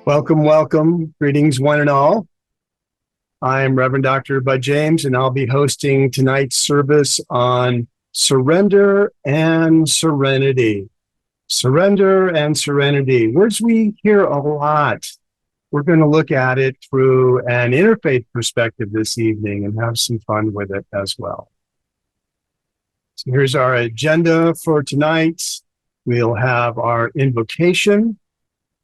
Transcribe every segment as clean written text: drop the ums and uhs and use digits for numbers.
Welcome, welcome. Greetings, one and all. I'm Reverend Dr. Bud James, and I'll be hosting tonight's service on surrender and serenity. Surrender and serenity, words we hear a lot. We're going to look at it through an interfaith perspective this evening and have some fun with it as well. So here's our agenda for tonight. We'll have our invocation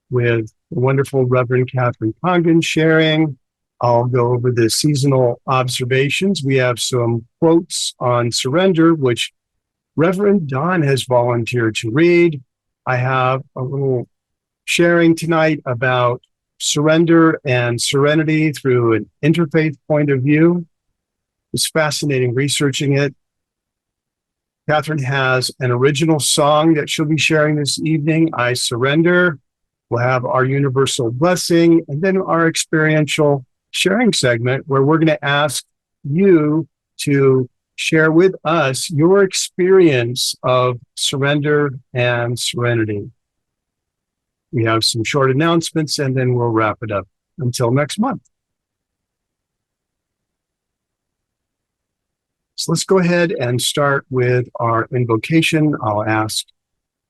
with the wonderful Reverend Katherine sharing. I'll go over the seasonal observations. We have some quotes on surrender, which Reverend Don has volunteered to read. I have a little sharing tonight about surrender and serenity through an interfaith point of view. It's fascinating researching it. Katherine has an original song that she'll be sharing this evening, I Surrender. We'll have our universal blessing, and then our experiential sharing segment where we're going to ask you to share with us your experience of surrender and serenity. We have some short announcements, and then we'll wrap it up until next month. So let's go ahead and start with our invocation. I'll ask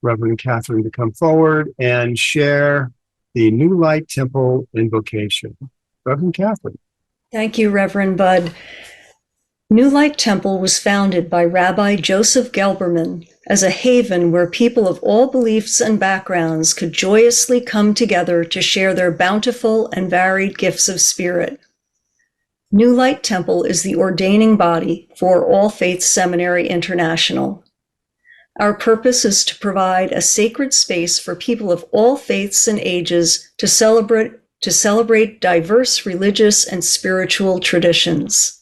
Reverend Katherine to come forward and share the New Light Temple invocation. Reverend Katherine. Thank you, Reverend Bud. New Light Temple was founded by Rabbi Joseph Gelberman as a haven where people of all beliefs and backgrounds could joyously come together to share their bountiful and varied gifts of spirit. New Light Temple is the ordaining body for All Faiths Seminary International. Our purpose is to provide a sacred space for people of all faiths and ages to celebrate diverse religious and spiritual traditions.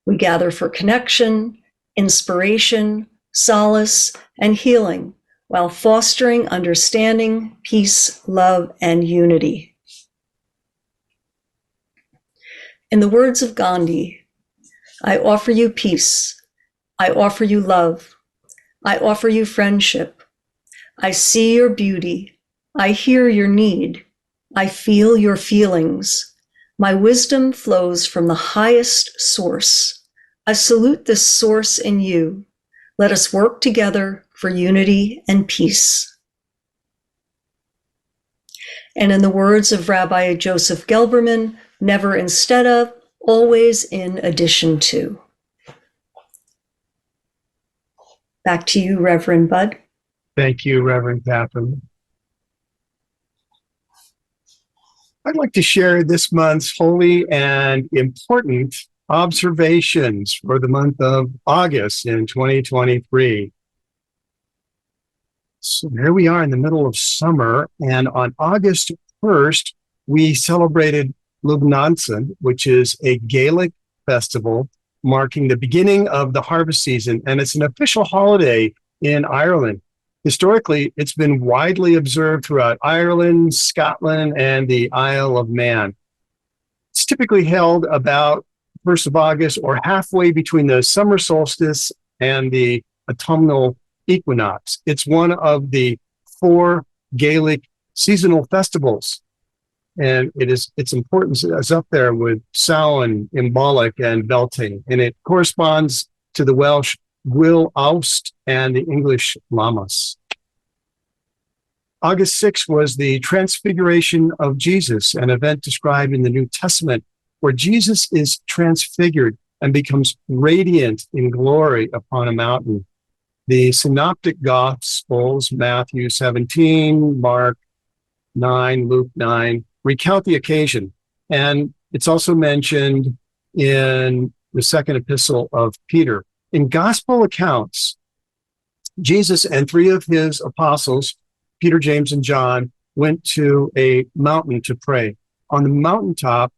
We gather for connection, inspiration, solace, and healing while fostering understanding, peace, love, and unity. In the words of Gandhi, I offer you peace. I offer you love. I offer you friendship. I see your beauty. I hear your need. I feel your feelings. My wisdom flows from the highest source. I salute this source in you. Let us work together for unity and peace. And in the words of Rabbi Joseph Gelberman, never instead of, always in addition to. Back to you, Reverend Bud. Thank you, Reverend Katherine. I'd like to share this month's holy and important observations for the month of August in 2023. So here we are in the middle of summer, and on August 1st, we celebrated Lugnansen, which is a Gaelic festival marking the beginning of the harvest season, and it's an official holiday in Ireland. Historically, it's been widely observed throughout Ireland, Scotland, and the Isle of Man. It's typically held about 1st of August or halfway between the summer solstice and the autumnal equinox. It's one of the 4 Gaelic seasonal festivals. And its importance is up there with Samhain, Imbolc, and Beltane. And it corresponds to the Welsh Gwyl Awst and the English Lammas. August 6th was the Transfiguration of Jesus, an event described in the New Testament where Jesus is transfigured and becomes radiant in glory upon a mountain. The Synoptic Gospels, Matthew 17, Mark 9, Luke 9, recount the occasion. And it's also mentioned in the second epistle of Peter. In gospel accounts, Jesus and 3 of his apostles, Peter, James, and John, went to a mountain to pray. On the mountaintop,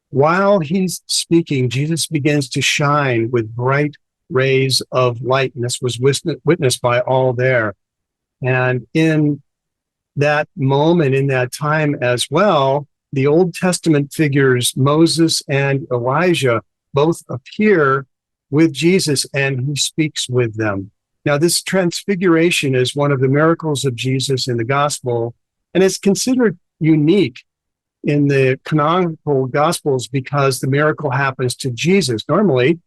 while he's speaking, Jesus begins to shine with bright rays of light, and this was witnessed by all there. And in that moment, in that time as well, the Old Testament figures Moses and Elijah both appear with Jesus, and he speaks with them. Now, this transfiguration is one of the miracles of Jesus in the gospel, and it's considered unique in the canonical Gospels because the miracle happens to Jesus. Normally,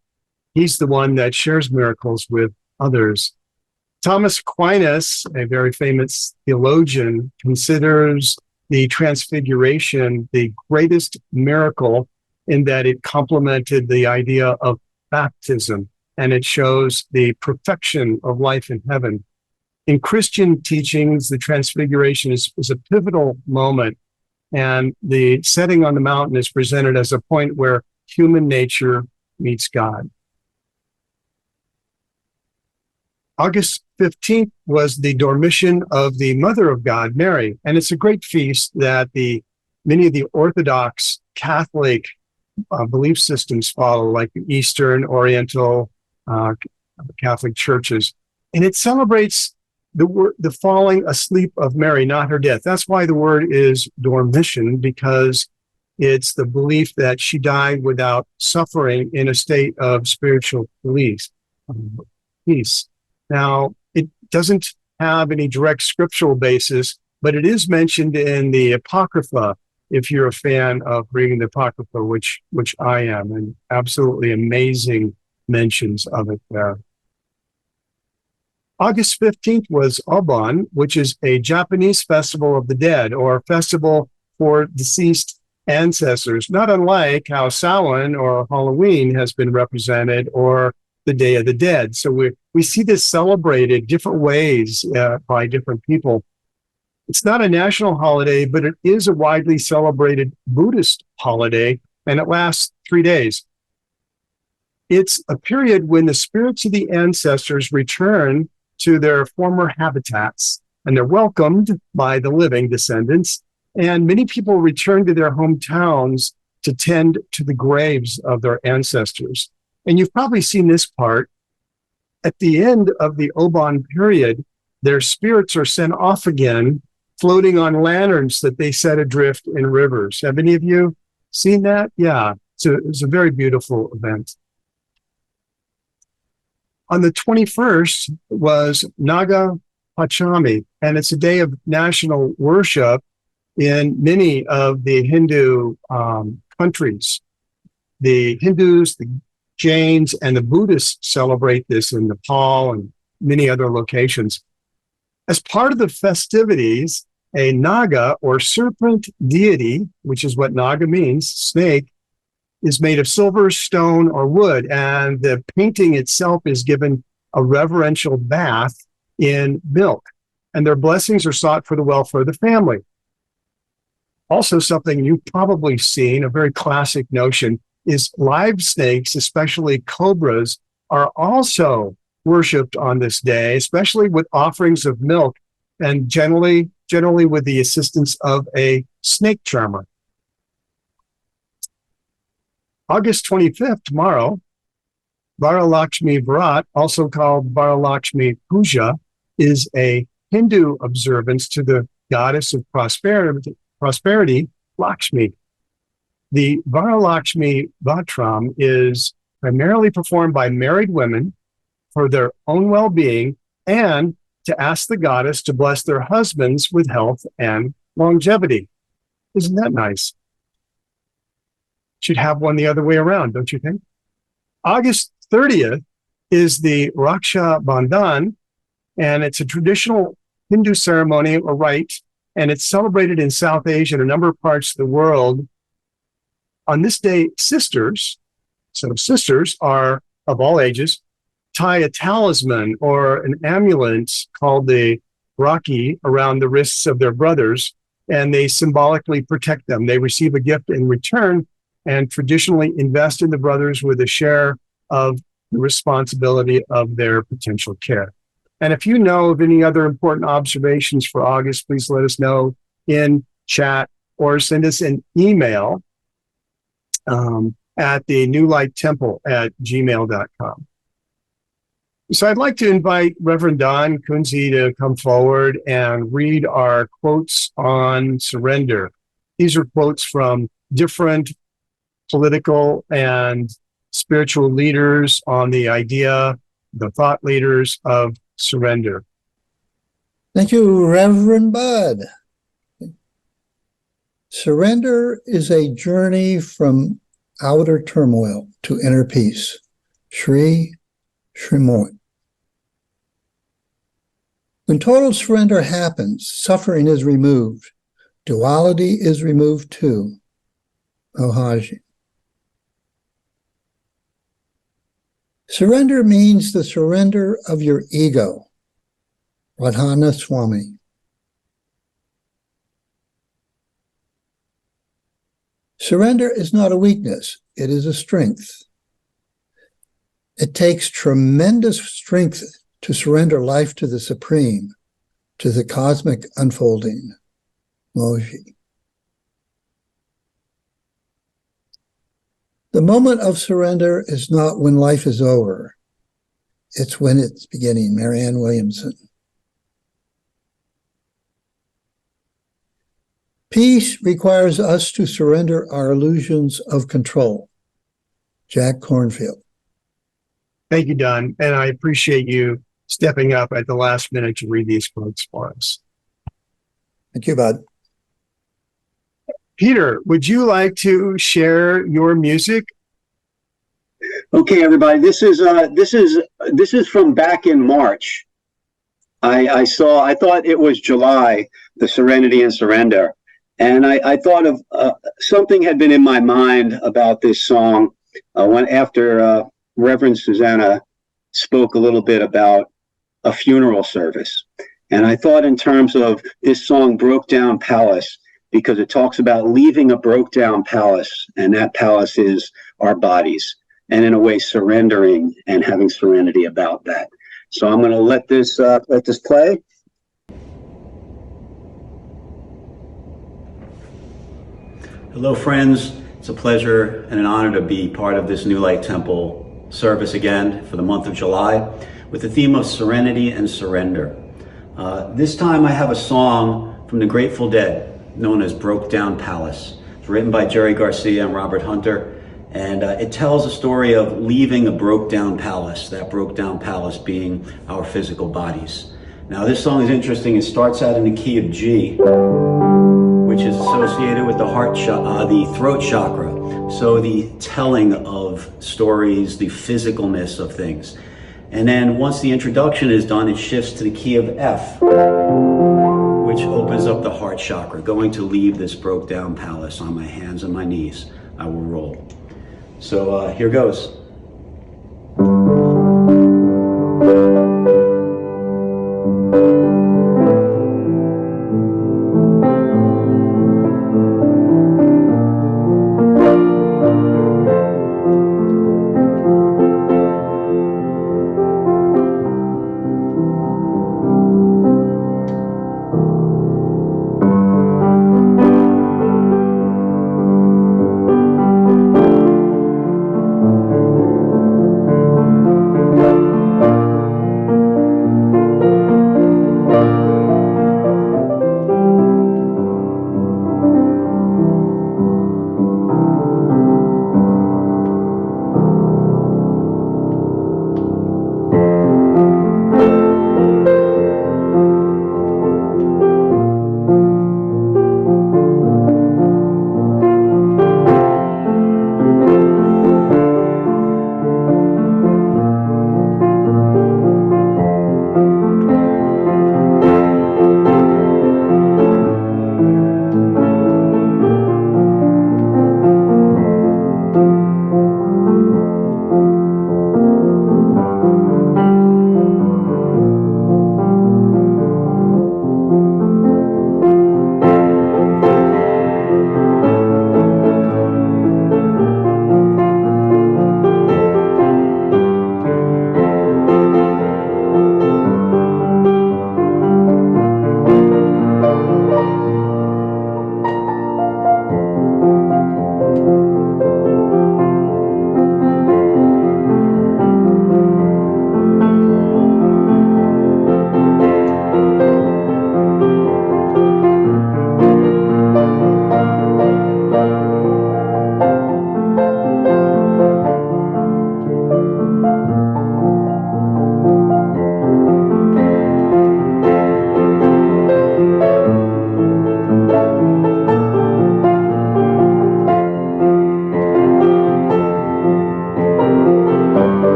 he's the one that shares miracles with others. Thomas Aquinas, a very famous theologian, considers the Transfiguration the greatest miracle in that it complemented the idea of baptism, and it shows the perfection of life in heaven. In Christian teachings, the Transfiguration is a pivotal moment, and the setting on the mountain is presented as a point where human nature meets God. August 15th was the Dormition of the Mother of God, Mary, and it's a great feast that many of the Orthodox Catholic belief systems follow, like the Eastern, Oriental Catholic churches, and it celebrates the falling asleep of Mary, not her death. That's why the word is dormition, because it's the belief that she died without suffering in a state of spiritual peace. Now, it doesn't have any direct scriptural basis, but it is mentioned in the Apocrypha, if you're a fan of reading the Apocrypha, which I am, and absolutely amazing mentions of it there. August 15th was Obon, which is a Japanese festival of the dead, or festival for deceased ancestors, not unlike how Samhain or Halloween has been represented, or the Day of the Dead. So we see this celebrated different ways by different people. It's not a national holiday, but it is a widely celebrated Buddhist holiday, and it lasts 3 days. It's a period when the spirits of the ancestors return to their former habitats, and they're welcomed by the living descendants. And many people return to their hometowns to tend to the graves of their ancestors. And you've probably seen this part. At the end of the Obon period, their spirits are sent off again, floating on lanterns that they set adrift in rivers. Have any of you seen that? Yeah, it's a very beautiful event. On the 21st was Naga Panchami, and it's a day of national worship in many of the Hindu countries. The Hindus, the Jains, and the Buddhists celebrate this in Nepal and many other locations. As part of the festivities, a Naga, or serpent deity, which is what Naga means, snake, is made of silver, stone, or wood, and the painting itself is given a reverential bath in milk, and their blessings are sought for the welfare of the family. Also, something you've probably seen, a very classic notion, is live snakes, especially cobras, are also worshipped on this day, especially with offerings of milk, and generally with the assistance of a snake charmer. August 25th, tomorrow, Varalakshmi Vrat, also called Varalakshmi Puja, is a Hindu observance to the goddess of prosperity, Lakshmi. The Varalakshmi Vatram is primarily performed by married women for their own well-being and to ask the goddess to bless their husbands with health and longevity. Isn't that nice? Should have one the other way around, don't you think? August 30th is the Raksha Bandhan, and it's a traditional Hindu ceremony or rite, and it's celebrated in South Asia and a number of parts of the world. On this day, sisters are of all ages, tie a talisman or an amulet called the Rakhi around the wrists of their brothers, and they symbolically protect them. They receive a gift in return and traditionally invest in the brothers with a share of the responsibility of their potential care. And if you know of any other important observations for August, please let us know in chat or send us an email at the newlighttemple@gmail.com. So I'd like to invite Reverend Don Kunze to come forward and read our quotes on surrender. These are quotes from different political and spiritual leaders on the idea, the thought leaders of surrender. Thank you, Reverend Bud. Surrender is a journey from outer turmoil to inner peace. Sri Srimoy. When total surrender happens, suffering is removed. Duality is removed too. Ohaji. Surrender means the surrender of your ego. Radhana Swami. Surrender is not a weakness, it is a strength. It takes tremendous strength to surrender life to the Supreme, to the cosmic unfolding. Moji. The moment of surrender is not when life is over. It's when it's beginning. Marianne Williamson. Peace requires us to surrender our illusions of control. Jack Cornfield. Thank you, Don. And I appreciate you stepping up at the last minute to read these quotes for us. Thank you, Bud. Peter, would you like to share your music? Okay, everybody. This is from back in March. I thought it was July, the Serenity and Surrender. And I thought of something had been in my mind about this song after Reverend Susanna spoke a little bit about a funeral service. And I thought in terms of this song, Brokedown Palace, because it talks about leaving a broke down palace, and that palace is our bodies, and in a way surrendering and having serenity about that. So I'm going to let this play. Hello, friends. It's a pleasure and an honor to be part of this New Light Temple service again for the month of July with the theme of serenity and surrender. This time I have a song from the Grateful Dead known as Brokedown Palace. It's written by Jerry Garcia and Robert Hunter, and it tells a story of leaving a broke down palace, that broke down palace being our physical bodies. Now this song is interesting. It starts out in the key of G, which is associated with the the throat chakra. So the telling of stories, the physicalness of things. And then once the introduction is done, it shifts to the key of F, which opens up the heart chakra. Going to leave this broke down palace on my hands and my knees, I will roll. So here goes.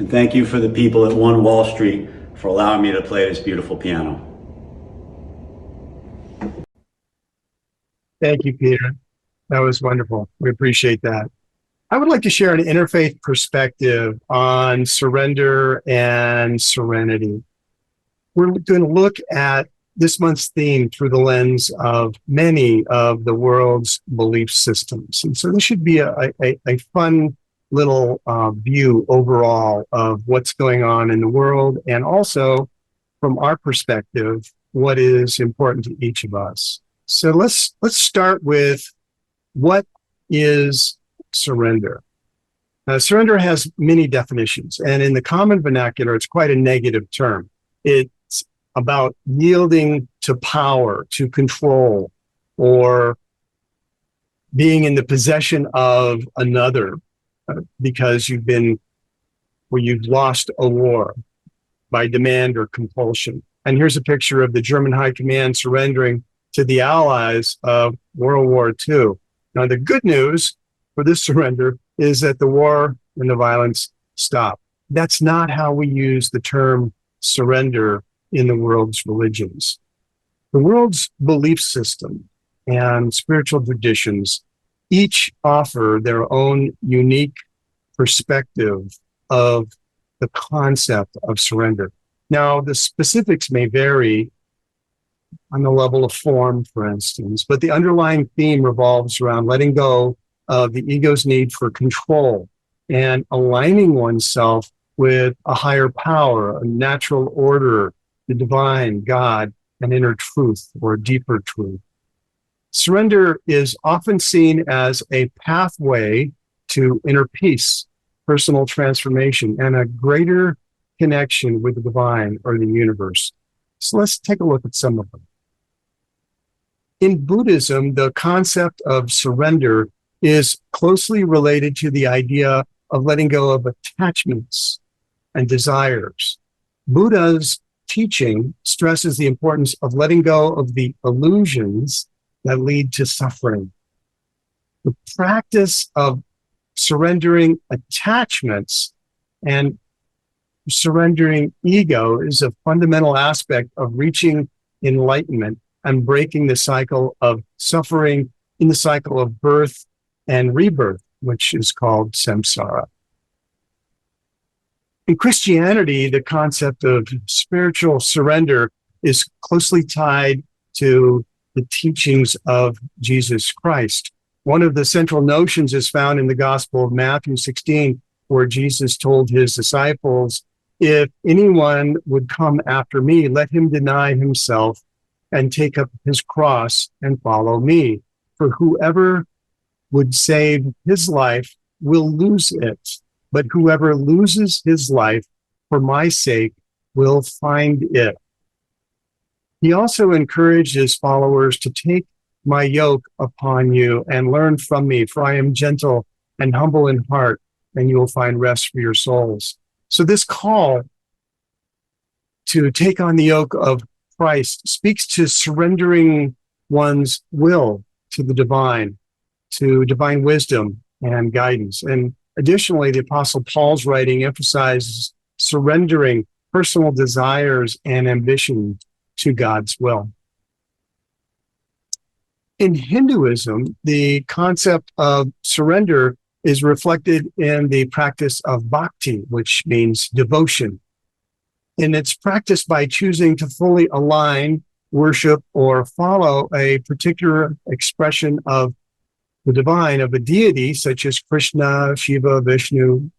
And thank you for the people at One Wall Street for allowing me to play this beautiful piano. Thank you, Peter. That was wonderful. We appreciate that. I would like to share an interfaith perspective on surrender and serenity. We're going to look at this month's theme through the lens of many of the world's belief systems. And so this should be a fun little view overall of what's going on in the world, and also from our perspective, what is important to each of us. So let's start with what is surrender. Surrender has many definitions, and in the common vernacular, it's quite a negative term. It's about yielding to power, to control, or being in the possession of another because you've lost a war by demand or compulsion. And here's a picture of the German High Command surrendering to the Allies of World War II. Now, the good news for this surrender is that the war and the violence stopped. That's not how we use the term surrender in the world's religions. The world's belief system and spiritual traditions each offer their own unique perspective of the concept of surrender. Now, the specifics may vary on the level of form, for instance, but the underlying theme revolves around letting go of the ego's need for control and aligning oneself with a higher power, a natural order, the divine, God, an inner truth or deeper truth. Surrender is often seen as a pathway to inner peace, personal transformation, and a greater connection with the divine or the universe. So let's take a look at some of them. In Buddhism, the concept of surrender is closely related to the idea of letting go of attachments and desires. Buddha's teaching stresses the importance of letting go of the illusions that lead to suffering. The practice of surrendering attachments and surrendering ego is a fundamental aspect of reaching enlightenment and breaking the cycle of suffering in the cycle of birth and rebirth, which is called samsara. In Christianity, the concept of spiritual surrender is closely tied to the teachings of Jesus Christ. One of the central notions is found in the Gospel of Matthew 16, where Jesus told his disciples, "If anyone would come after me, let him deny himself and take up his cross and follow me. For whoever would save his life will lose it, but whoever loses his life for my sake will find it." He also encouraged his followers to take my yoke upon you and learn from me, for I am gentle and humble in heart, and you will find rest for your souls. So this call to take on the yoke of Christ speaks to surrendering one's will to the divine, to divine wisdom and guidance. And additionally, the Apostle Paul's writing emphasizes surrendering personal desires and ambition to God's will. In Hinduism, the concept of surrender is reflected in the practice of bhakti, which means devotion. And it's practiced by choosing to fully align, worship, or follow a particular expression of the divine, of a deity, such as Krishna, Shiva, Vishnu,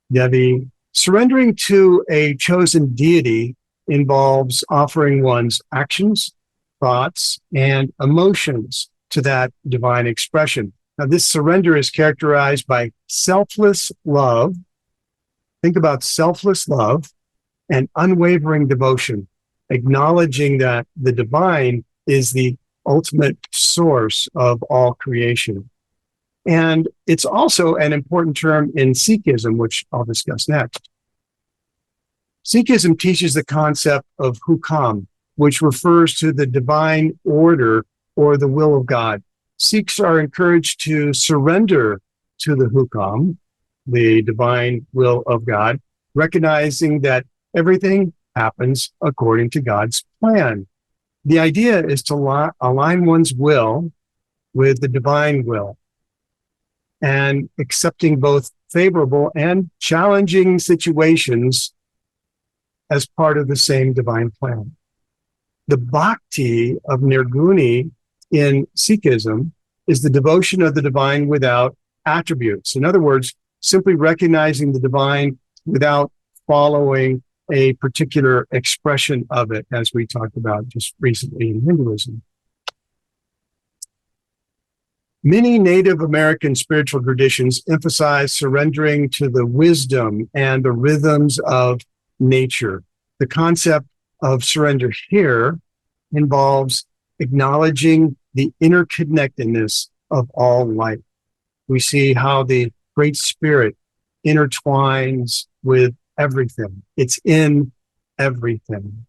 Devi. Surrendering to a chosen deity involves offering one's actions, thoughts, and emotions to that divine expression. Now, this surrender is characterized by selfless love. Think about selfless love and unwavering devotion, acknowledging that the divine is the ultimate source of all creation. And it's also an important term in Sikhism, which I'll discuss next. Sikhism teaches the concept of hukam, which refers to the divine order or the will of God. Sikhs are encouraged to surrender to the hukam, the divine will of God, recognizing that everything happens according to God's plan. The idea is to align one's will with the divine will and accepting both favorable and challenging situations as part of the same divine plan. The bhakti of Nirguni in Sikhism is the devotion of the divine without attributes. In other words, simply recognizing the divine without following a particular expression of it, as we talked about just recently in Hinduism. Many Native American spiritual traditions emphasize surrendering to the wisdom and the rhythms of nature. The concept of surrender here involves acknowledging the interconnectedness of all life. We see how the Great Spirit intertwines with everything. It's in everything.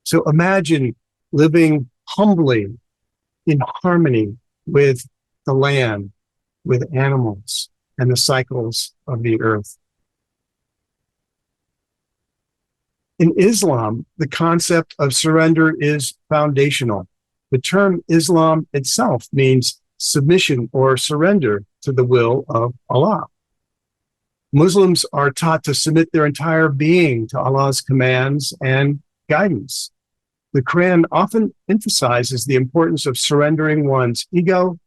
So imagine living humbly in harmony with the land, with animals, and the cycles of the earth. In Islam, the concept of surrender is foundational. The term Islam itself means submission or surrender to the will of Allah. Muslims are taught to submit their entire being to Allah's commands and guidance. The Quran often emphasizes the importance of surrendering one's ego,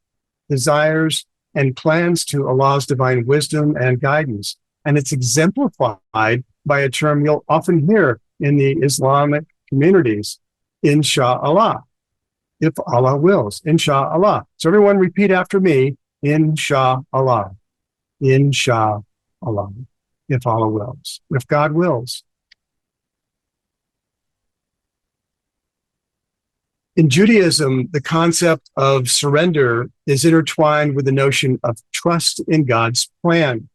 desires, and plans to Allah's divine wisdom and guidance. And it's exemplified by a term you'll often hear in the Islamic communities, Insha'Allah, if Allah wills, Insha'Allah. So everyone repeat after me, Insha'Allah, Insha'Allah, if Allah wills, if God wills. In Judaism, the concept of surrender is intertwined with the notion of trust in God's plan.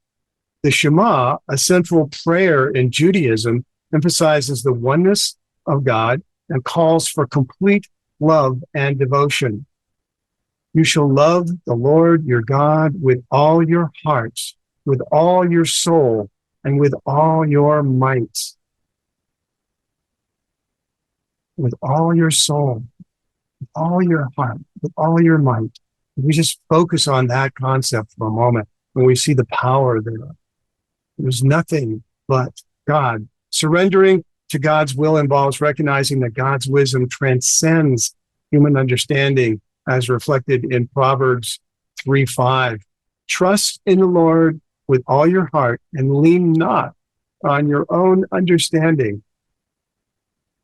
The Shema, a central prayer in Judaism, emphasizes the oneness of God and calls for complete love and devotion. You shall love the Lord your God with all your heart, with all your soul, and with all your might. With all your soul, with all your heart, with all your might. If we just focus on that concept for a moment, and we see the power there. There's nothing but God. Surrendering to God's will involves recognizing that God's wisdom transcends human understanding, as reflected in Proverbs 3:5. Trust in the Lord with all your heart and lean not on your own understanding.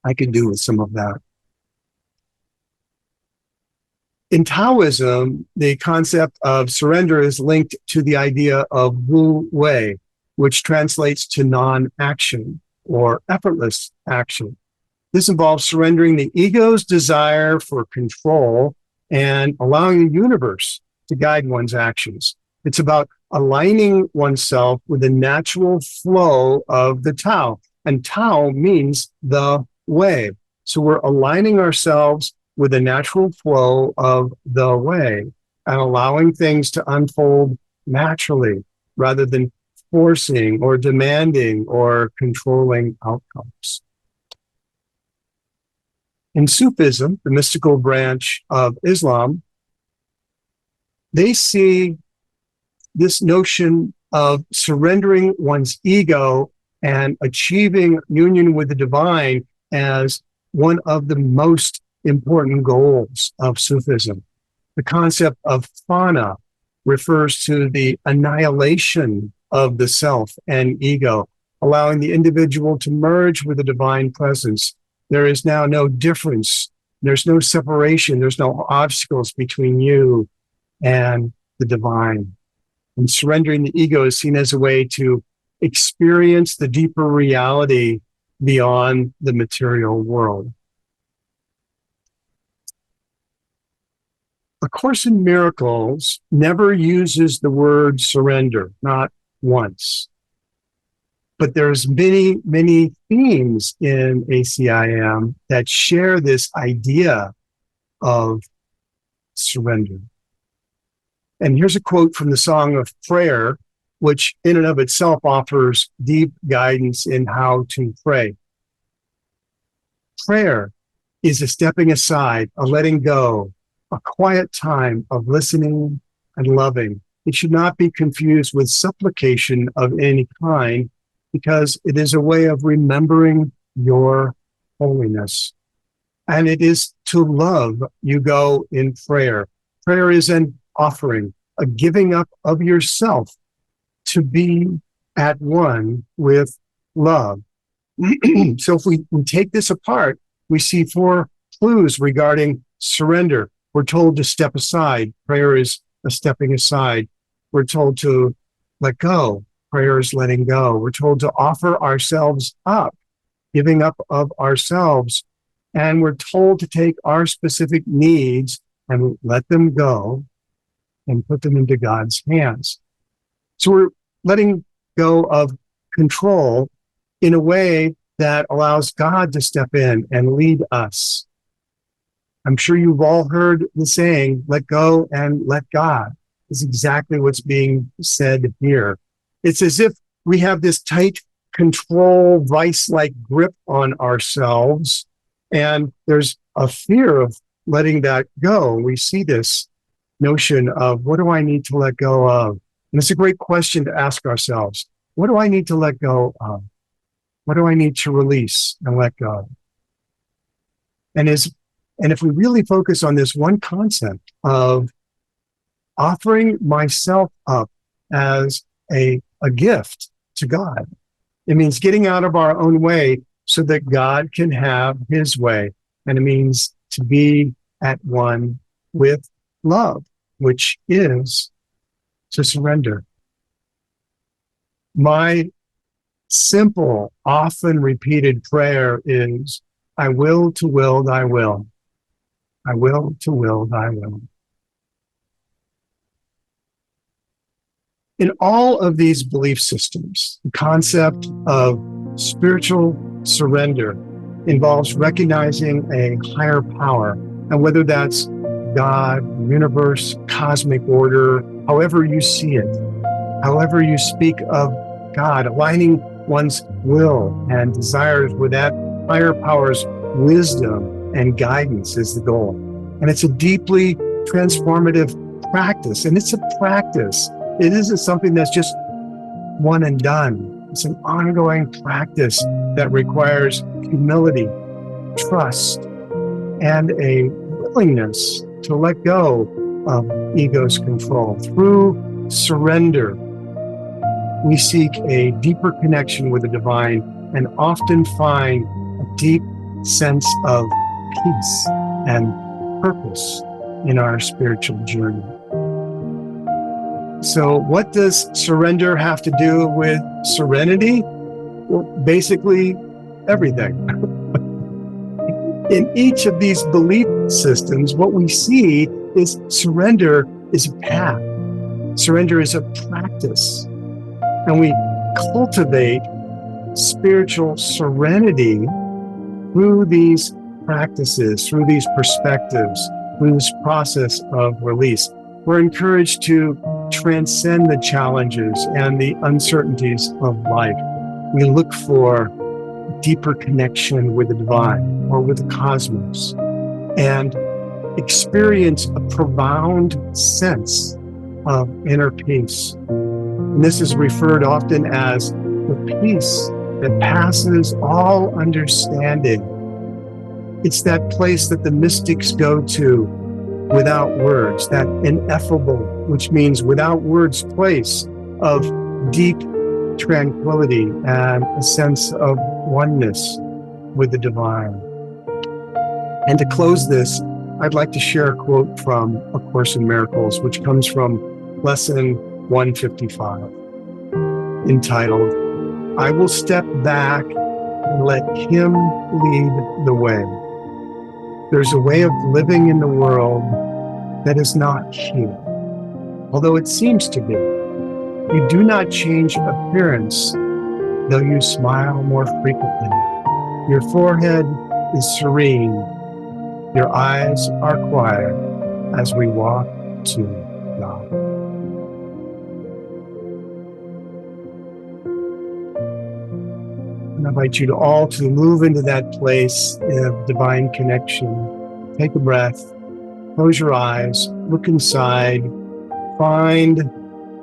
I could do with some of that. In Taoism, the concept of surrender is linked to the idea of Wu Wei, which translates to non-action or effortless action. This involves surrendering the ego's desire for control and allowing the universe to guide one's actions. It's about aligning oneself with the natural flow of the Tao. And Tao means the way. So we're aligning ourselves with the natural flow of the way and allowing things to unfold naturally rather than forcing or demanding or controlling outcomes. In Sufism, the mystical branch of Islam, they see this notion of surrendering one's ego and achieving union with the divine as one of the most important goals of Sufism. The concept of fana refers to the annihilation of the self and ego, allowing the individual to merge with the divine presence. There is now no difference. There's no separation. There's no obstacles between you and the divine. And surrendering the ego is seen as a way to experience the deeper reality beyond the material world. A Course in Miracles never uses the word surrender, not once. But there's many, many themes in ACIM that share this idea of surrender. And here's a quote from the Song of Prayer, which in and of itself offers deep guidance in how to pray. Prayer is a stepping aside, a letting go, a quiet time of listening and loving. It should not be confused with supplication of any kind, because it is a way of remembering your holiness. And it is to love you go in prayer. Prayer is an offering, a giving up of yourself to be at one with love. So if we take this apart, we see 4 clues regarding surrender. We're told to step aside. Prayer is a stepping aside. We're told to let go. Prayer is letting go. We're told to offer ourselves up, giving up of ourselves. And we're told to take our specific needs and let them go and put them into God's hands. So we're letting go of control in a way that allows God to step in and lead us. I'm sure you've all heard the saying, let go and let God. Is exactly what's being said here. It's as if we have this tight control, vice-like grip on ourselves, and there's a fear of letting that go. We see this notion of, what do I need to let go of? And it's a great question to ask ourselves. What do I need to let go of? What do I need to release and let go? And if we really focus on this one concept of offering myself up as a gift to God, it means getting out of our own way so that God can have his way. And it means to be at one with love, which is to surrender. My simple, often repeated prayer is, I will to will thy will. I will to will thy will. In all of these belief systems, the concept of spiritual surrender involves recognizing a higher power, and whether that's God, universe, cosmic order, however you see it, however you speak of God, aligning one's will and desires with that higher power's wisdom and guidance is the goal. And it's a deeply transformative practice, and it's a practice. It isn't something that's just one and done. It's an ongoing practice that requires humility, trust, and a willingness to let go of ego's control. Through surrender, we seek a deeper connection with the divine and often find a deep sense of peace and purpose in our spiritual journey. So what does surrender have to do with serenity? Well, basically everything. In each of these belief systems, what we see is surrender is a path. Surrender is a practice. And we cultivate spiritual serenity through these practices, through these perspectives, through this process of release. We're encouraged to transcend the challenges and the uncertainties of life. We look for a deeper connection with the divine or with the cosmos and experience a profound sense of inner peace. And this is referred often as the peace that passes all understanding. It's that place that the mystics go to without words, that ineffable, which means without words, place of deep tranquility and a sense of oneness with the divine. And to close this, I'd like to share a quote from A Course in Miracles, which comes from Lesson 155, entitled, I will step back and let him lead the way. There's a way of living in the world that is not here, although it seems to be. You do not change appearance, though you smile more frequently. Your forehead is serene. Your eyes are quiet as we walk to God. I invite you to all to move into that place of divine connection. Take a breath, close your eyes, look inside, find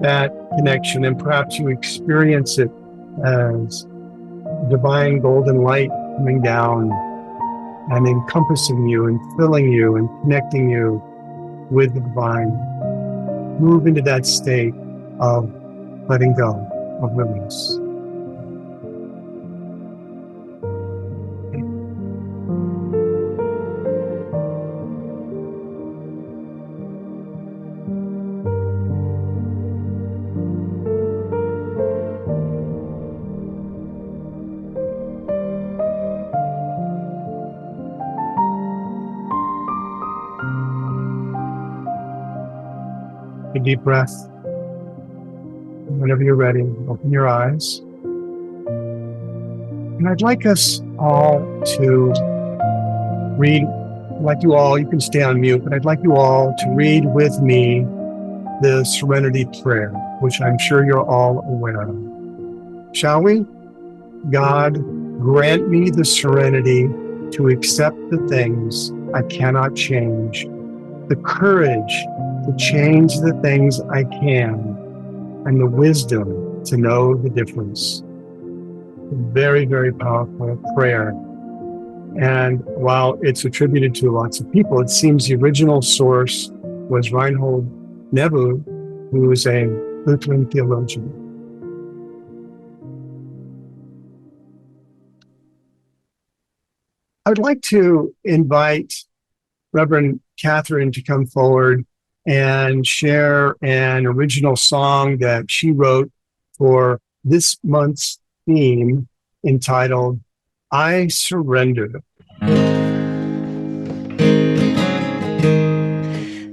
that connection, and perhaps you experience it as divine golden light coming down and encompassing you and filling you and connecting you with the divine. Move into that state of letting go, of release. A deep breath. Whenever you're ready, open your eyes. And I'd like us all to read, you can stay on mute, but I'd like you all to read with me the Serenity Prayer, which I'm sure you're all aware of. Shall we? God, grant me the serenity to accept the things I cannot change, the courage to change the things I can, and the wisdom to know the difference. Very, very powerful prayer. And while it's attributed to lots of people, it seems the original source was Reinhold Niebuhr, who was a Lutheran theologian. I would like to invite Reverend Katherine to come forward and share an original song that she wrote for this month's theme entitled, I Surrender.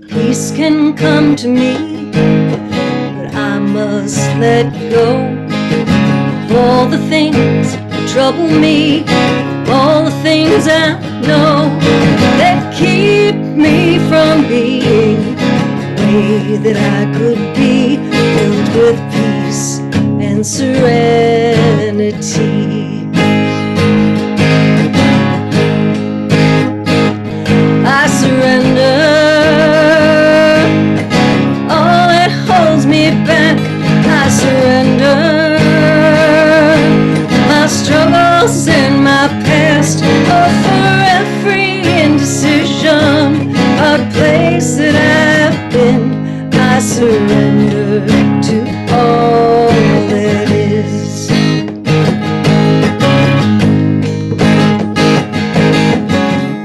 Peace can come to me, but I must let go of all the things that trouble me, all the things I know that keep me from being the way that I could be, filled with peace and serenity. I surrender all that holds me back. I surrender my struggles and my past. Oh, for every indecision, a place that I've been, I surrender to all that is.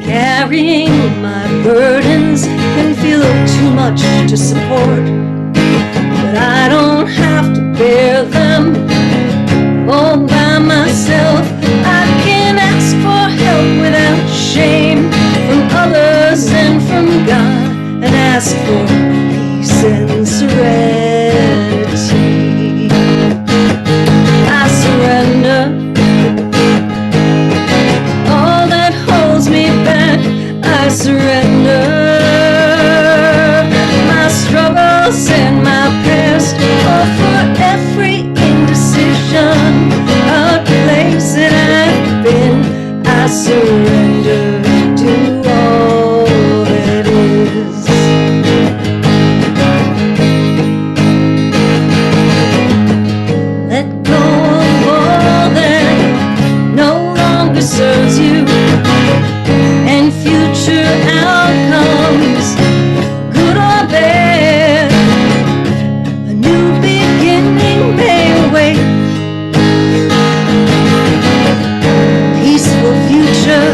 Carrying my burdens can feel too much to support, but I don't have to bear them all by myself. I can ask for help without shame from others and from God, and ask for peace and serenity. I surrender all that holds me back. I surrender my struggles and my past. Oh, for every indecision, a place that I've been, I surrender to all that is. Let go of all that no longer serves you, and future outcomes, good or bad. A new beginning may await, peaceful future.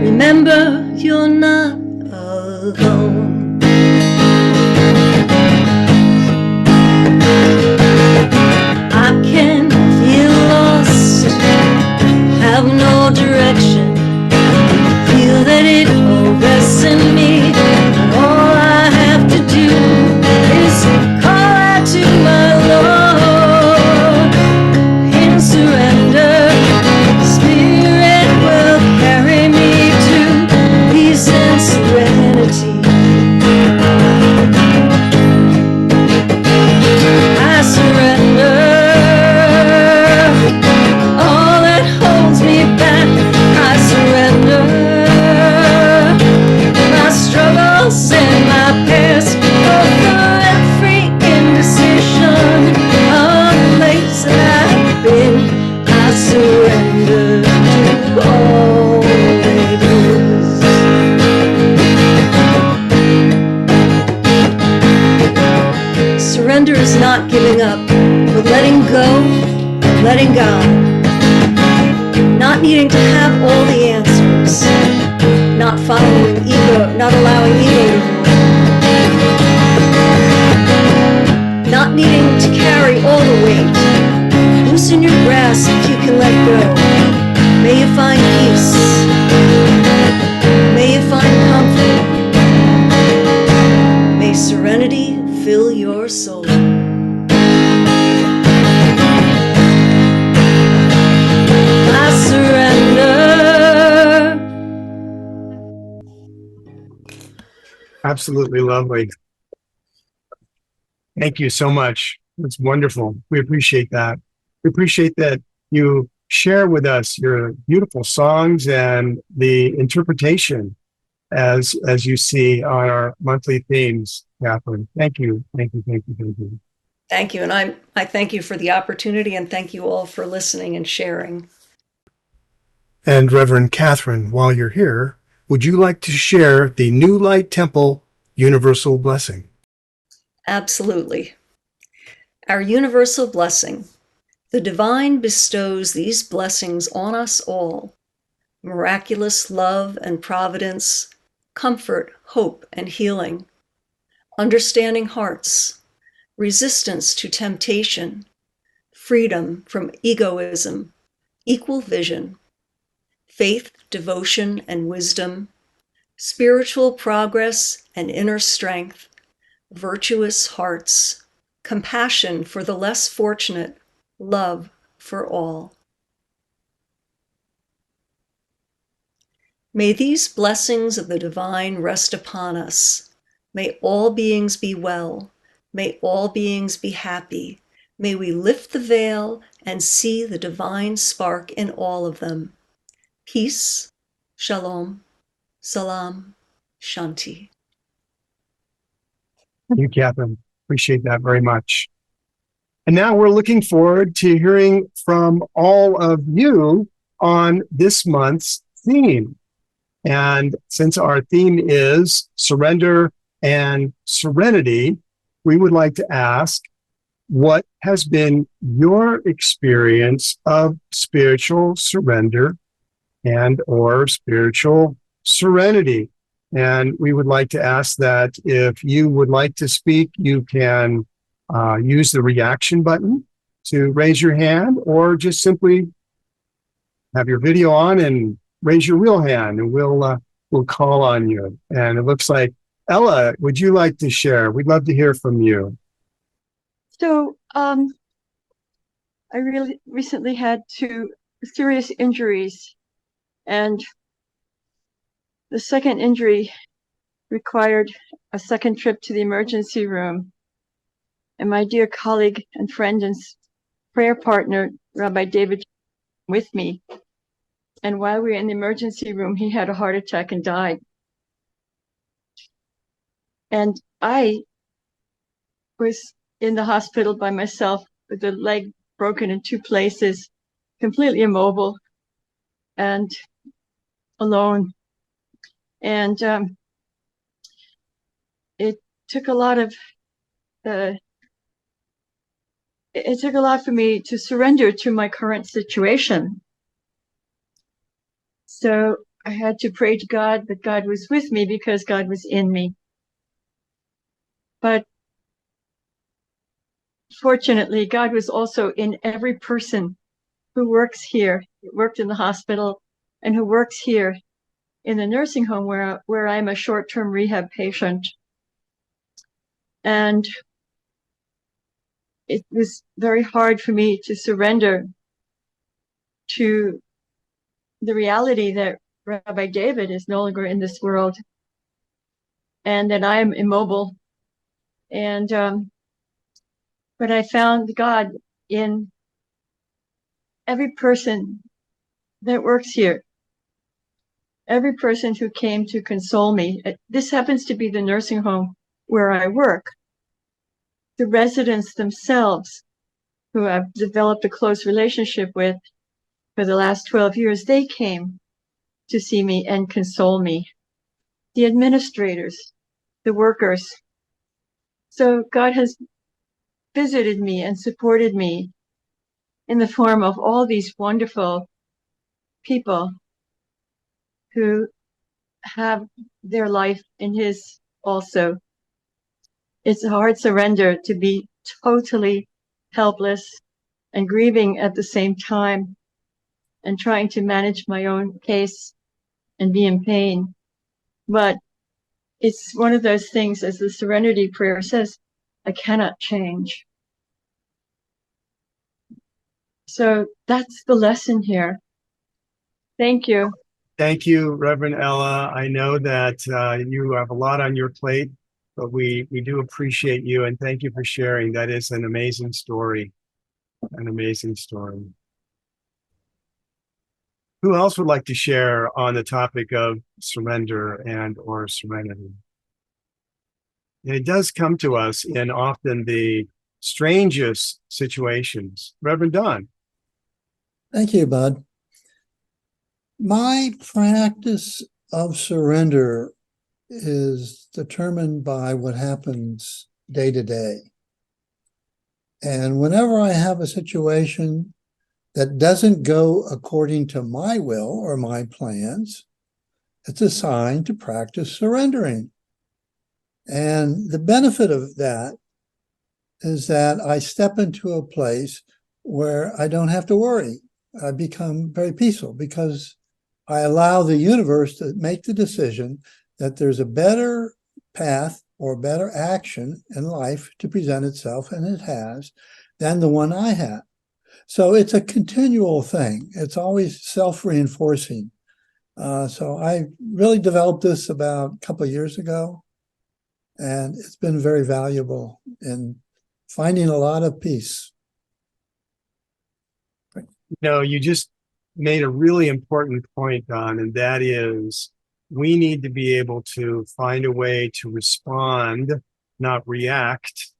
Remember, you're not alone. I can feel lost, have no direction, feel that it all rests in me, and all I have to do is call out to my Lord in surrender. Spirit will carry me to peace and serenity. letting God, not needing to have all the answers, not following ego, not allowing ego to rule, not needing to carry all the weight. Loosen your grasp if you can let go. May you find peace. May you find comfort. May serenity fill your soul. I surrender. Absolutely lovely. Thank you so much. It's wonderful. We appreciate that. We appreciate that you share with us your beautiful songs and the interpretation as you see on our monthly themes, Katherine. Thank you. Thank you. Thank you. Thank you. Thank you. And I thank you for the opportunity, and thank you all for listening and sharing. And Reverend Katherine, while you're here, would you like to share the New Light Temple Universal Blessing? Absolutely. Our universal blessing. The divine bestows these blessings on us all. Miraculous love and providence, comfort, hope, and healing. Understanding hearts, resistance to temptation, freedom from egoism, equal vision, faith, devotion, and wisdom, spiritual progress and inner strength, virtuous hearts, compassion for the less fortunate, love for all. May these blessings of the divine rest upon us. May all beings be well. May all beings be happy. May we lift the veil and see the divine spark in all of them. Peace, shalom, salam, shanti. Thank you, Katherine. Appreciate that very much. And now we're looking forward to hearing from all of you on this month's theme. And since our theme is surrender and serenity, we would like to ask, what has been your experience of spiritual surrender and or spiritual serenity? And we would like to ask that if you would like to speak, you can use the reaction button to raise your hand, or just simply have your video on and raise your real hand, and we'll call on you. And it looks like Ella, would you like to share? We'd love to hear from you. So, I really recently had two serious injuries, and the second injury required a second trip to the emergency room. And my dear colleague and friend and prayer partner, Rabbi David, with me. And while we were in the emergency room, he had a heart attack and died. And I was in the hospital by myself with the leg broken in two places, completely immobile and alone. And it took a lot for me to surrender to my current situation. So I had to pray to God that God was with me because God was in me. But fortunately, God was also in every person who works here, worked in the hospital, and who works here in the nursing home where I'm a short-term rehab patient. And it was very hard for me to surrender to the reality that Rabbi David is no longer in this world and that I am immobile. And but I found God in every person that works here, every person who came to console me. This happens to be the nursing home where I work. The residents themselves, who I've developed a close relationship with for the last 12 years, they came to see me and console me. The administrators, the workers. So God has visited me and supported me in the form of all these wonderful people who have their life in his also. It's a hard surrender to be totally helpless and grieving at the same time and trying to manage my own case and be in pain. But it's one of those things, as the Serenity Prayer says, I cannot change. So that's the lesson here. Thank you. Thank you, Reverend Ella. I know that you have a lot on your plate, but we do appreciate you and thank you for sharing. That is an amazing story. An amazing story. Who else would like to share on the topic of surrender and or serenity? And it does come to us in often the strangest situations. Reverend Don. Thank you, Bud. My practice of surrender is determined by what happens day to day. And whenever I have a situation that doesn't go according to my will or my plans, it's a sign to practice surrendering. And the benefit of that is that I step into a place where I don't have to worry. I become very peaceful because I allow the universe to make the decision that there's a better path or better action in life to present itself, and it has, than the one I had. So it's a continual thing. It's always self-reinforcing. So I really developed this about a couple of years ago, and it's been very valuable in finding a lot of peace. No, you just made a really important point, Don, and that is we need to be able to find a way to respond, not react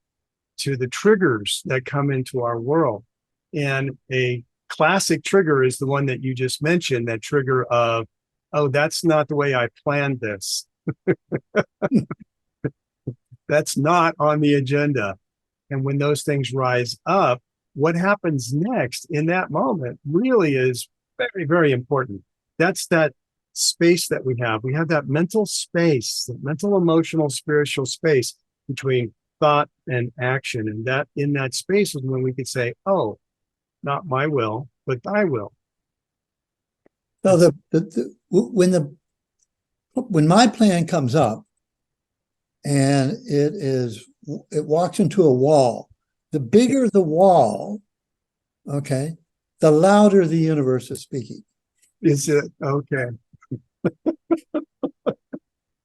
to the triggers that come into our world. And a classic trigger is the one that you just mentioned, that trigger of, oh, that's not the way I planned this. That's not on the agenda. And when those things rise up, what happens next in that moment really is very, very important. That's that space that we have. We have that mental space, that mental, emotional, spiritual space between thought and action. And that in that space is when we could say, oh, not my will, but thy will. So when my plan comes up and it walks into a wall, the bigger the wall, okay, the louder the universe is speaking. Is it? Okay.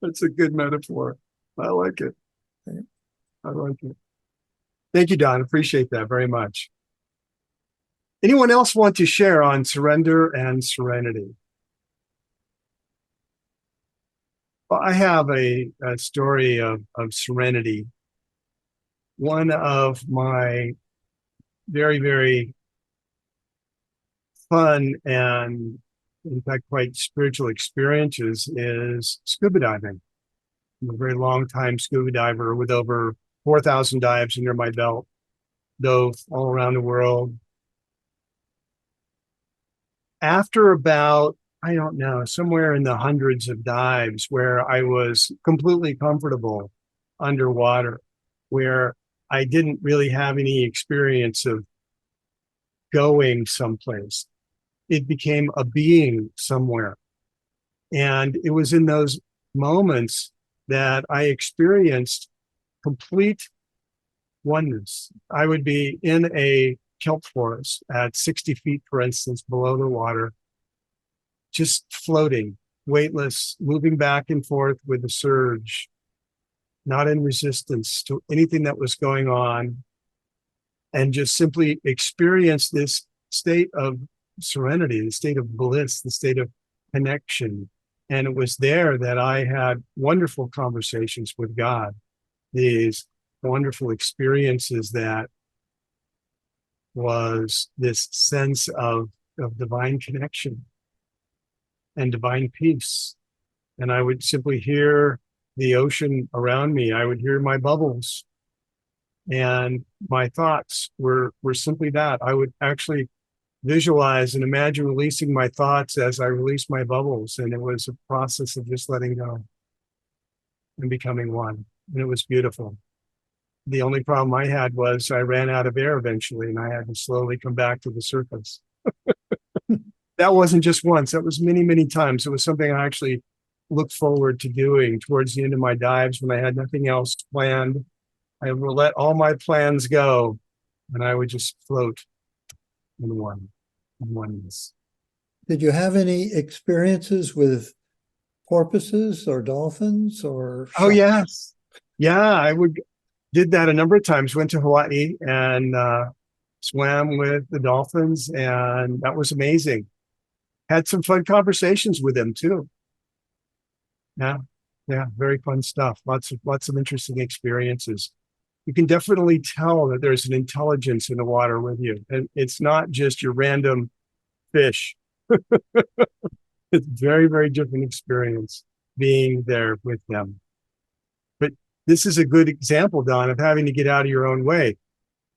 That's a good metaphor. I like it. I like it. Thank you, Don. Appreciate that very much. Anyone else want to share on surrender and serenity? Well, I have a story of serenity. One of my very, very fun and, in fact, quite spiritual experiences is scuba diving. I'm a very long time scuba diver with over 4,000 dives under my belt, dove all around the world. After about, I don't know, somewhere in the hundreds of dives where I was completely comfortable underwater, where I didn't really have any experience of going someplace. It became a being somewhere. And it was in those moments that I experienced complete oneness. I would be in a kelp forest at 60 feet, for instance, below the water, just floating, weightless, moving back and forth with the surge, not in resistance to anything that was going on, and just simply experience this state of serenity, the state of bliss, the state of connection. And it was there that I had wonderful conversations with God, these wonderful experiences that was this sense of divine connection and divine peace. And I would simply hear the ocean around me. I would hear my bubbles. And my thoughts were simply that. I would actually visualize and imagine releasing my thoughts as I released my bubbles. And it was a process of just letting go and becoming one. And it was beautiful. The only problem I had was I ran out of air eventually, and I had to slowly come back to the surface. That wasn't just once, that was many, many times. It was something I actually looked forward to doing towards the end of my dives when I had nothing else planned. I would let all my plans go, and I would just float in oneness. Did you have any experiences with porpoises or dolphins or Oh, sharks? yes. Yeah, did that a number of times. Went to Hawaii and swam with the dolphins, and that was amazing. Had some fun conversations with them too. Yeah, very fun stuff. Lots of interesting experiences. You can definitely tell that there's an intelligence in the water with you, and it's not just your random fish. It's very, very different experience being there with them. But this is a good example, Don, of having to get out of your own way.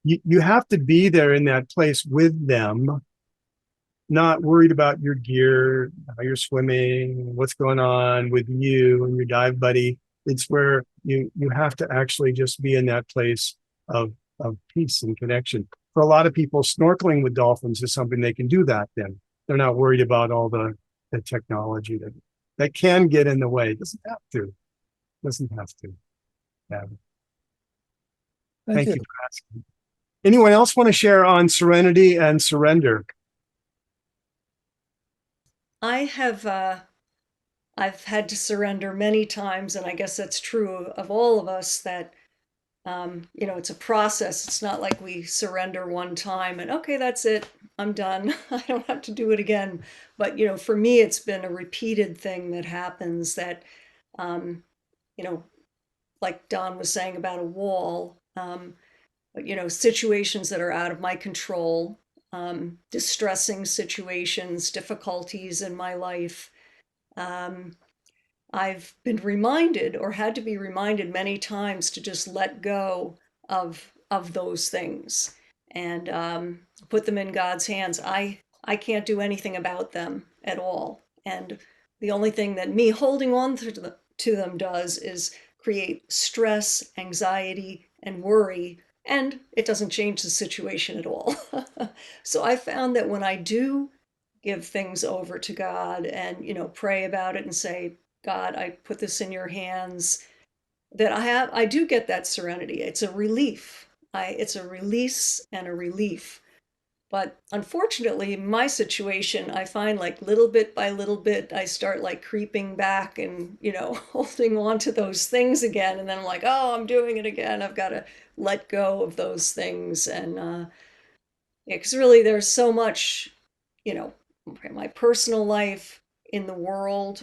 You have to be there in that place with them, not worried about your gear, how you're swimming, what's going on with you and your dive buddy. It's where you have to actually just be in that place of peace and connection. For a lot of people, snorkeling with dolphins is something they can do that then. They're not worried about all the technology that can get in the way. It doesn't have to. Yeah. Thank you for asking. Anyone else want to share on serenity and surrender? I've had to surrender many times, and I guess that's true of all of us, that it's a process. It's not like we surrender one time and okay, that's it, I'm done. I don't have to do it again. But for me, it's been a repeated thing that happens that, like Don was saying about a wall, but situations that are out of my control, distressing situations, difficulties in my life. I've been reminded, or had to be reminded many times, to just let go of those things and put them in God's hands. I can't do anything about them at all, and the only thing that me holding on to them does is create stress, anxiety, and worry, and it doesn't change the situation at all. So I found that when I do give things over to God and pray about it and say, God, I put this in your hands, that I do get that serenity. It's a relief. It's a release and a relief. But unfortunately, my situation, I find like little bit by little bit, I start like creeping back and, holding on to those things again. And then I'm like, oh, I'm doing it again. I've got to let go of those things. And because really there's so much, my personal life, in the world,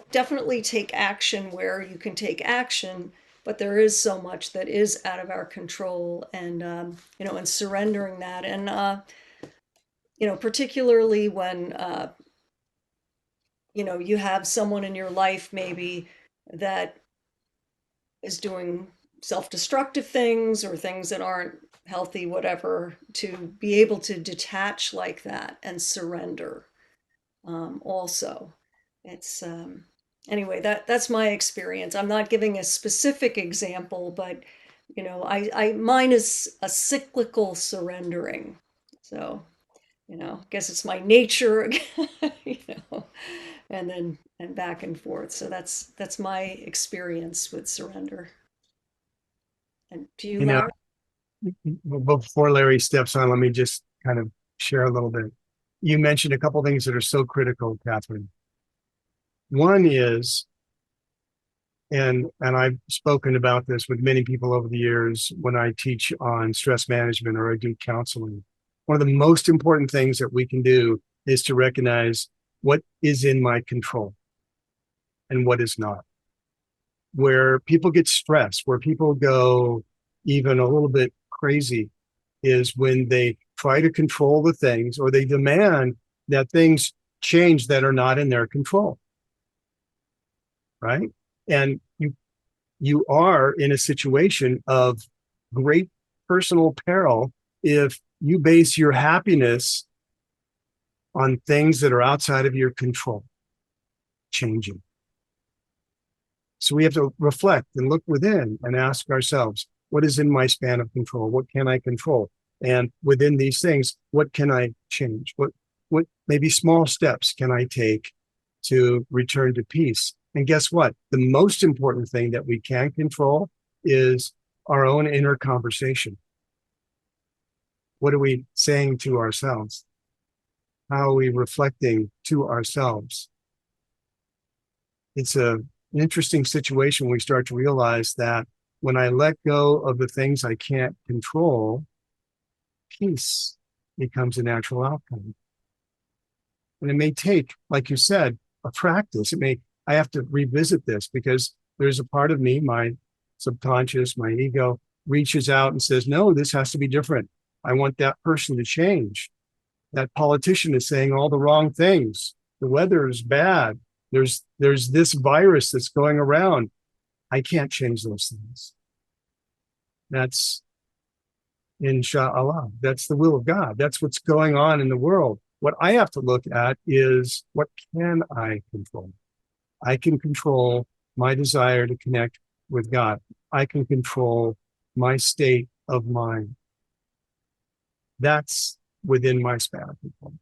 definitely take action where you can take action, but there is so much that is out of our control, and surrendering that, and particularly when you have someone in your life maybe that is doing self-destructive things or things that aren't healthy, whatever, to be able to detach like that and surrender. Also, it's anyway, that's my experience. I'm not giving a specific example, but I mine is a cyclical surrendering. So I guess it's my nature, and back and forth. So that's my experience with surrender. And do you, Larry? Before Larry steps on, let me just kind of share a little bit. You mentioned a couple things that are so critical, Katherine. One is, and I've spoken about this with many people over the years when I teach on stress management or I do counseling. One of the most important things that we can do is to recognize what is in my control and what is not. Where people get stressed, where people go even a little bit crazy, is when they try to control the things, or they demand that things change that are not in their control. Right? And you are in a situation of great personal peril if you base your happiness on things that are outside of your control changing. So we have to reflect and look within and ask ourselves, what is in my span of control? What can I control? And within these things, what can I change? What maybe small steps can I take to return to peace? And guess what? The most important thing that we can control is our own inner conversation. What are we saying to ourselves? How are we reflecting to ourselves? It's an interesting situation when we start to realize that when I let go of the things I can't control, peace becomes a natural outcome. And it may take, like you said, a practice. I have to revisit this because there's a part of me, my subconscious, my ego, reaches out and says, no, this has to be different. I want that person to change. That politician is saying all the wrong things. The weather is bad. There's this virus that's going around. I can't change those things. That's inshallah. That's the will of God. That's what's going on in the world. What I have to look at is, what can I control? I can control my desire to connect with God. I can control my state of mind. That's within my span of control.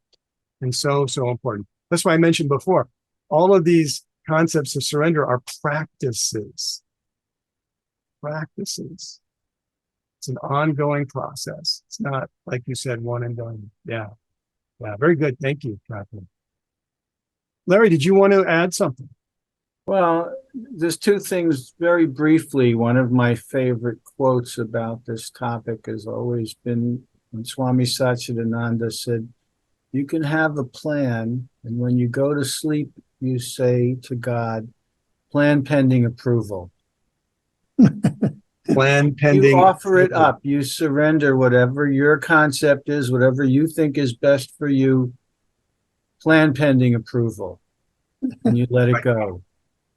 And so important. That's why I mentioned before, all of these concepts of surrender are practices. Practices. It's an ongoing process. It's not, like you said, one and done. Yeah. Very good. Thank you, Katherine. Larry, did you want to add something? Well, there's two things very briefly. One of my favorite quotes about this topic has always been when Swami Satchidananda said, you can have a plan, and when you go to sleep, you say to God, plan pending approval. Plan pending. You offer it up. You surrender whatever your concept is, whatever you think is best for you, plan pending approval, and you let it go.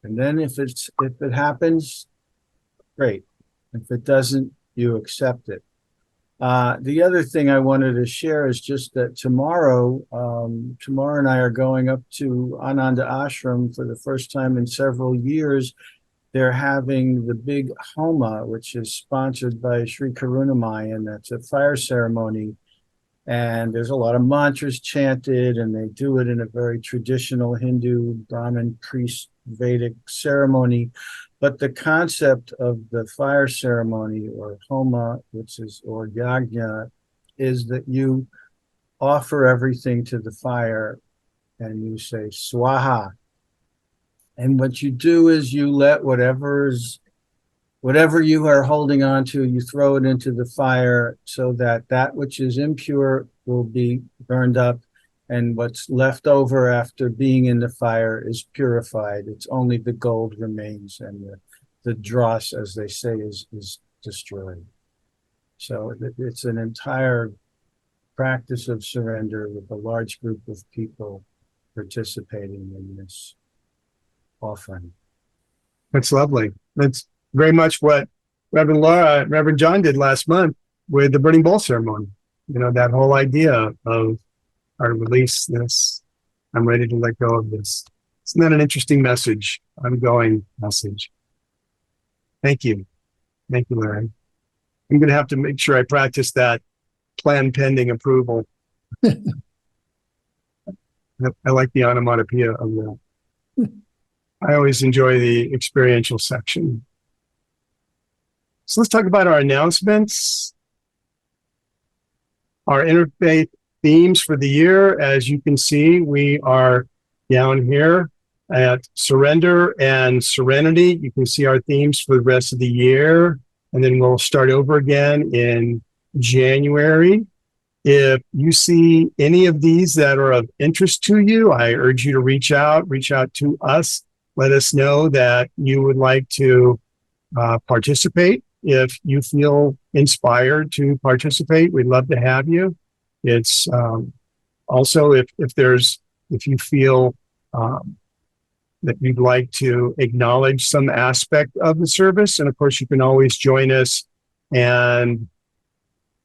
And then if it happens, great. If it doesn't, you accept it. The other thing I wanted to share is just that tomorrow and I are going up to Ananda Ashram for the first time in several years. They're having the big Homa, which is sponsored by Sri Karunamai, and that's a fire ceremony. And there's a lot of mantras chanted, and they do it in a very traditional Hindu Brahmin priest Vedic ceremony. But the concept of the fire ceremony, or Homa, or Yajna, is that you offer everything to the fire and you say Swaha. And what you do is you let whatever you are holding on to, you throw it into the fire so that which is impure will be burned up, and what's left over after being in the fire is purified. It's only the gold remains, and the dross, as they say, is destroyed. So it's an entire practice of surrender with a large group of people participating in this offering. That's lovely. That's very much what Reverend John did last month with the burning bowl ceremony. That whole idea of I release this, I'm ready to let go of this. Isn't that an interesting message? Ongoing message. Thank you. Thank you, Larry. I'm going to have to make sure I practice that plan pending approval. I like the onomatopoeia of that. I always enjoy the experiential section. So let's talk about our announcements. Our interfaith themes for the year. As you can see, we are down here at Surrender and Serenity. You can see our themes for the rest of the year. And then we'll start over again in January. If you see any of these that are of interest to you, I urge you to reach out to us. Let us know that you would like to participate. If you feel inspired to participate, we'd love to have you. It's also if you feel that you'd like to acknowledge some aspect of the service, and of course you can always join us and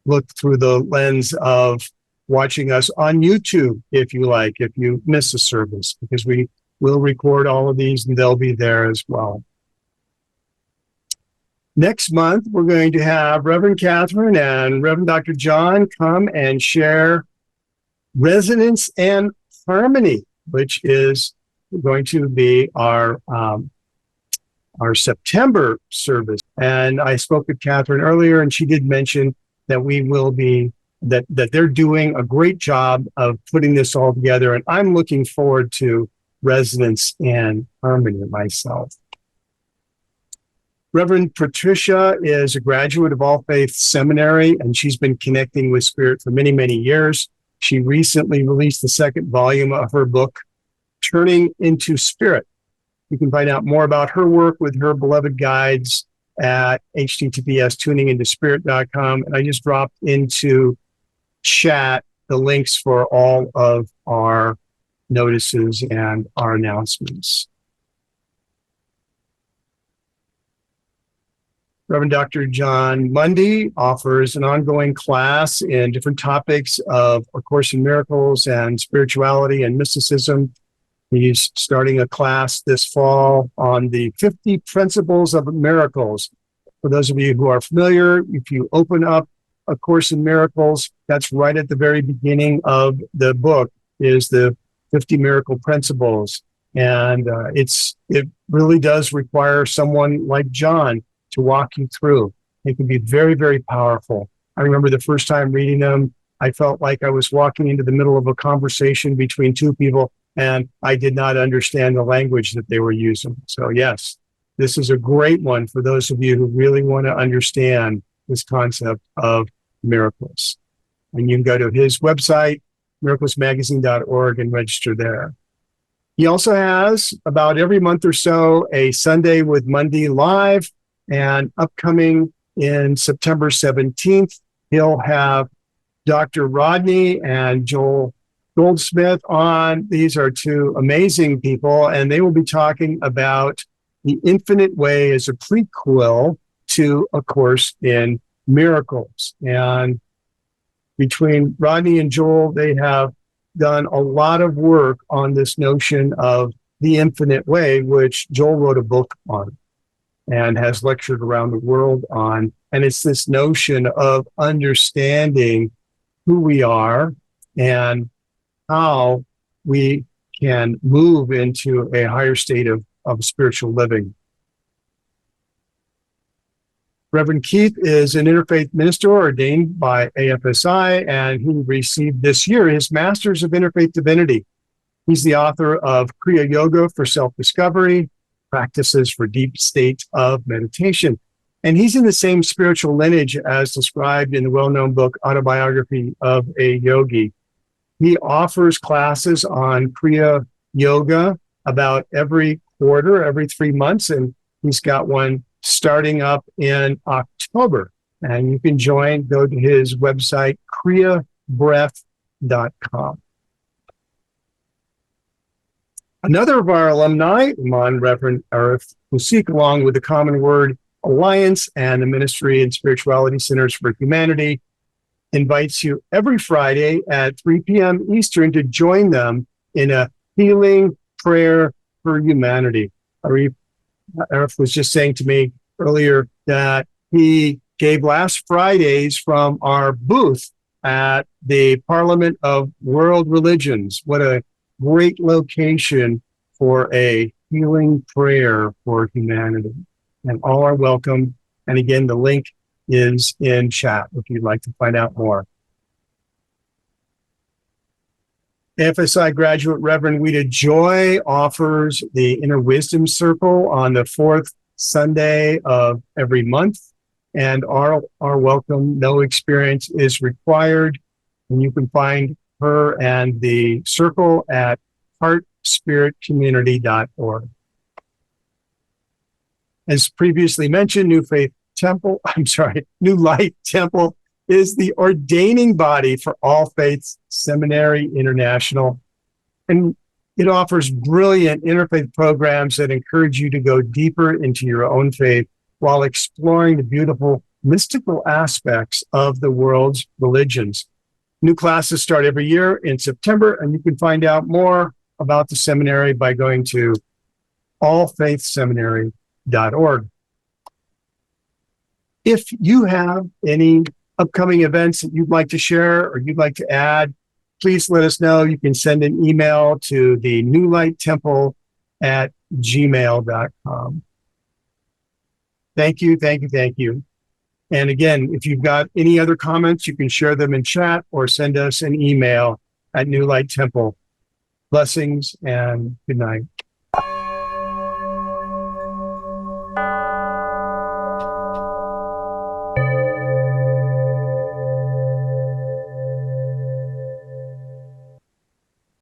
look through the lens of watching us on YouTube, if you like, if you miss a service, because we will record all of these and they'll be there as well. Next month, we're going to have Reverend Katherine and Reverend Dr. John come and share Resonance and Harmony, which is going to be our September service. And I spoke with Katherine earlier, and she did mention that we will be, that they're doing a great job of putting this all together. And I'm looking forward to Resonance and Harmony myself. Reverend Patricia is a graduate of All Faith Seminary, and she's been connecting with Spirit for many, many years. She recently released the second volume of her book, Turning into Spirit. You can find out more about her work with her beloved guides at https://tuningintospirit.com. And I just dropped into chat the links for all of our notices and our announcements. Reverend Dr. John Mundy offers an ongoing class in different topics of A Course in Miracles and spirituality and mysticism. He's starting a class this fall on the 50 Principles of Miracles. For those of you who are familiar, if you open up A Course in Miracles, that's right at the very beginning of the book, is the 50 Miracle Principles. And it really does require someone like John to walk you through. It can be very, very powerful. I remember the first time reading them, I felt like I was walking into the middle of a conversation between two people, and I did not understand the language that they were using. So yes, this is a great one for those of you who really want to understand this concept of miracles. And you can go to his website, miraclesmagazine.org, and register there. He also has, about every month or so, a Sunday with Monday Live. And upcoming in September 17th, he'll have Dr. Rodney and Joel Goldsmith on. These are two amazing people, and they will be talking about the infinite way as a prequel to A Course in Miracles. And between Rodney and Joel, they have done a lot of work on this notion of the infinite way, which Joel wrote a book on and has lectured around the world on. And it's this notion of understanding who we are and how we can move into a higher state of spiritual living. Reverend Keith is an interfaith minister ordained by AFSI, and he received this year his Master's of Interfaith Divinity. He's the author of Kriya Yoga for Self-Discovery, Practices for Deep States of Meditation. And he's in the same spiritual lineage as described in the well-known book, Autobiography of a Yogi. He offers classes on Kriya Yoga about every quarter, every 3 months, and he's got one starting up in October. And you can join, go to his website, kriyabreath.com. Another of our alumni, Mon Reverend Earth, who seek along with the Common Word Alliance and the Ministry and Spirituality Centers for Humanity, invites you every Friday at 3 p.m. Eastern to join them in a healing prayer for humanity. Earth was just saying to me earlier that he gave last Fridays from our booth at the Parliament of World Religions. What a great location for a healing prayer for humanity. And all are welcome. And again, the link is in chat if you'd like to find out more. AFSI graduate Reverend Weta Joy offers the Inner Wisdom Circle on the fourth Sunday of every month. And are welcome. No experience is required. And you can find her and the circle at heartspiritcommunity.org. As previously mentioned, New Light Temple is the ordaining body for All Faiths Seminary International. And it offers brilliant interfaith programs that encourage you to go deeper into your own faith while exploring the beautiful mystical aspects of the world's religions. New classes start every year in September, and you can find out more about the seminary by going to allfaithseminary.org. If you have any upcoming events that you'd like to share or you'd like to add, please let us know. You can send an email to the newlighttemple@gmail.com. Thank you, thank you, thank you. And again, if you've got any other comments, you can share them in chat or send us an email at New Light Temple. Blessings and good night.